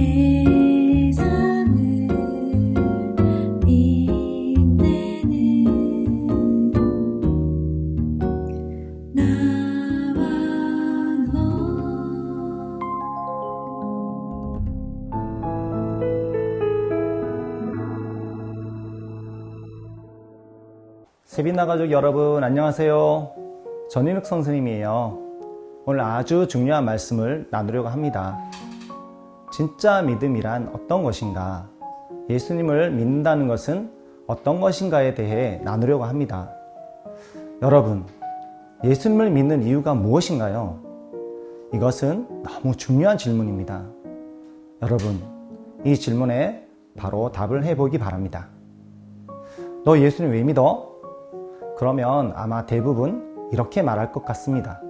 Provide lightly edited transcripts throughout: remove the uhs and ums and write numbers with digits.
세상을 빛내는 나와 너. 세빈나 가족 여러분, 안녕하세요. 전인욱 선생님이에요. 오늘 아주 중요한 말씀을 나누려고 합니다. 진짜 믿음이란 어떤 것인가? 예수님을 믿는다는 것은 어떤 것인가에 대해 나누려고 합니다. 여러분, 예수님을 믿는 이유가 무엇인가요? 이것은 너무 중요한 질문입니다. 여러분, 이 질문에 바로 답을 해보기 바랍니다. 너 예수님 왜 믿어? 그러면 아마 대부분 이렇게 말할 것 같습니다.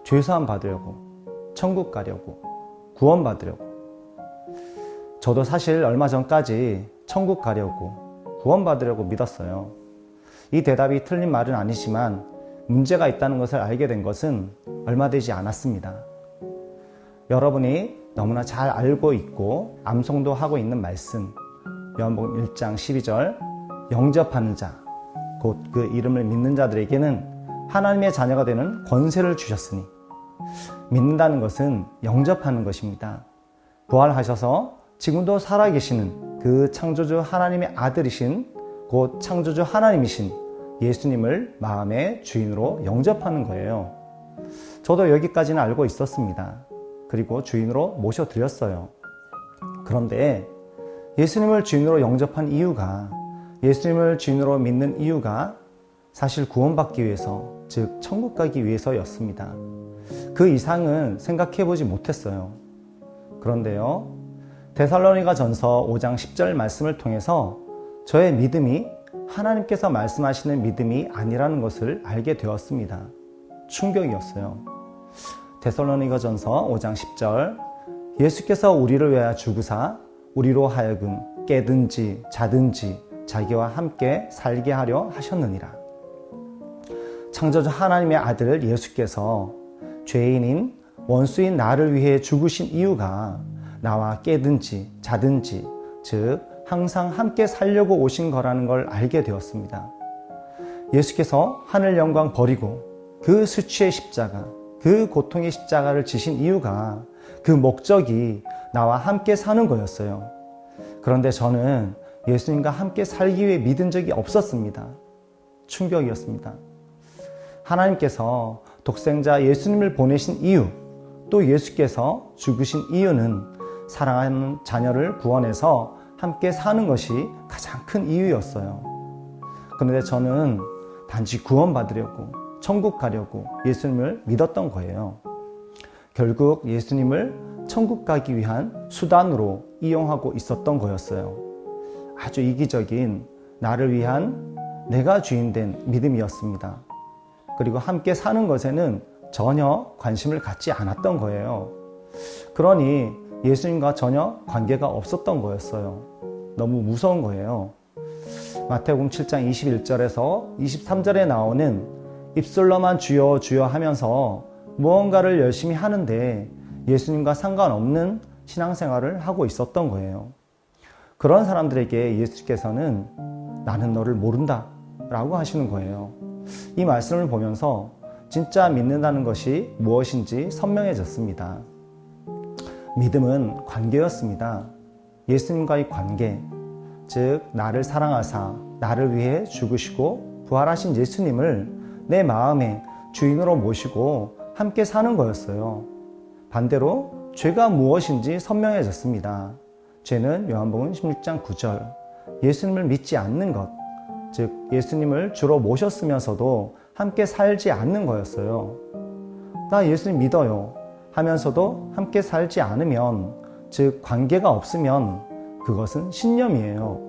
죄사함 받으려고, 천국 가려고, 구원 받으려고. 저도 사실 얼마 전까지 천국 가려고, 구원 받으려고 믿었어요. 이 대답이 틀린 말은 아니지만 문제가 있다는 것을 알게 된 것은 얼마 되지 않았습니다. 여러분이 너무나 잘 알고 있고 암송도 하고 있는 말씀, 요한복음 1장 12절, 영접하는 자, 곧 그 이름을 믿는 자들에게는 하나님의 자녀가 되는 권세를 주셨으니, 믿는다는 것은 영접하는 것입니다. 부활하셔서 지금도 살아계시는 그 창조주 하나님의 아들이신, 곧 창조주 하나님이신 예수님을 마음의 주인으로 영접하는 거예요. 저도 여기까지는 알고 있었습니다. 그리고 주인으로 모셔드렸어요. 그런데 예수님을 주인으로 영접한 이유가, 예수님을 주인으로 믿는 이유가 사실 구원받기 위해서, 즉 천국 가기 위해서였습니다. 그 이상은 생각해보지 못했어요. 그런데요, 데살로니가 전서 5장 10절 말씀을 통해서 저의 믿음이 하나님께서 말씀하시는 믿음이 아니라는 것을 알게 되었습니다. 충격이었어요. 데살로니가 전서 5장 10절, 예수께서 우리를 위하여 죽으사 우리로 하여금 깨든지 자든지 자기와 함께 살게 하려 하셨느니라. 창조주 하나님의 아들 예수께서 죄인인 원수인 나를 위해 죽으신 이유가 나와 깨든지 자든지, 즉 항상 함께 살려고 오신 거라는 걸 알게 되었습니다. 예수께서 하늘 영광 버리고 그 수치의 십자가, 그 고통의 십자가를 지신 이유가, 그 목적이 나와 함께 사는 거였어요. 그런데 저는 예수님과 함께 살기 위해 믿은 적이 없었습니다. 충격이었습니다. 하나님께서 독생자 예수님을 보내신 이유, 또 예수께서 죽으신 이유는 사랑하는 자녀를 구원해서 함께 사는 것이 가장 큰 이유였어요. 그런데 저는 단지 구원받으려고, 천국 가려고 예수님을 믿었던 거예요. 결국 예수님을 천국 가기 위한 수단으로 이용하고 있었던 거였어요. 아주 이기적인, 나를 위한 내가 주인된 믿음이었습니다. 그리고 함께 사는 것에는 전혀 관심을 갖지 않았던 거예요. 그러니 예수님과 전혀 관계가 없었던 거였어요. 너무 무서운 거예요. 마태복음 7장 21절에서 23절에 나오는 입술로만 주여 주여 하면서 무언가를 열심히 하는데 예수님과 상관없는 신앙생활을 하고 있었던 거예요. 그런 사람들에게 예수께서는 나는 너를 모른다 라고 하시는 거예요. 이 말씀을 보면서 진짜 믿는다는 것이 무엇인지 선명해졌습니다. 믿음은 관계였습니다. 예수님과의 관계, 즉 나를 사랑하사 나를 위해 죽으시고 부활하신 예수님을 내 마음의 주인으로 모시고 함께 사는 거였어요. 반대로 죄가 무엇인지 선명해졌습니다. 죄는 요한복음 16장 9절, 예수님을 믿지 않는 것, 즉 예수님을 주로 모셨으면서도 함께 살지 않는 거였어요. 나 예수님 믿어요 하면서도 함께 살지 않으면, 즉 관계가 없으면 그것은 신념이에요.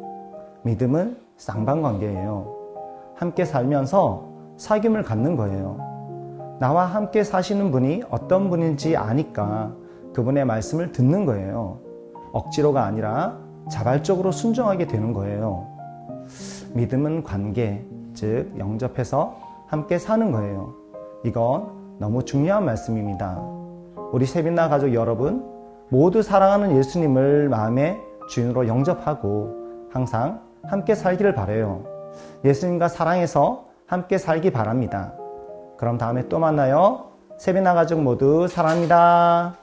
믿음은 쌍방관계예요. 함께 살면서 사귐을 갖는 거예요. 나와 함께 사시는 분이 어떤 분인지 아니까 그분의 말씀을 듣는 거예요. 억지로가 아니라 자발적으로 순종하게 되는 거예요. 믿음은 관계, 즉 영접해서 함께 사는 거예요. 이건 너무 중요한 말씀입니다. 우리 세빈나 가족 여러분, 모두 사랑하는 예수님을 마음의 주인으로 영접하고 항상 함께 살기를 바라요. 예수님과 사랑해서 함께 살기 바랍니다. 그럼 다음에 또 만나요. 세비나 가족 모두 사랑합니다.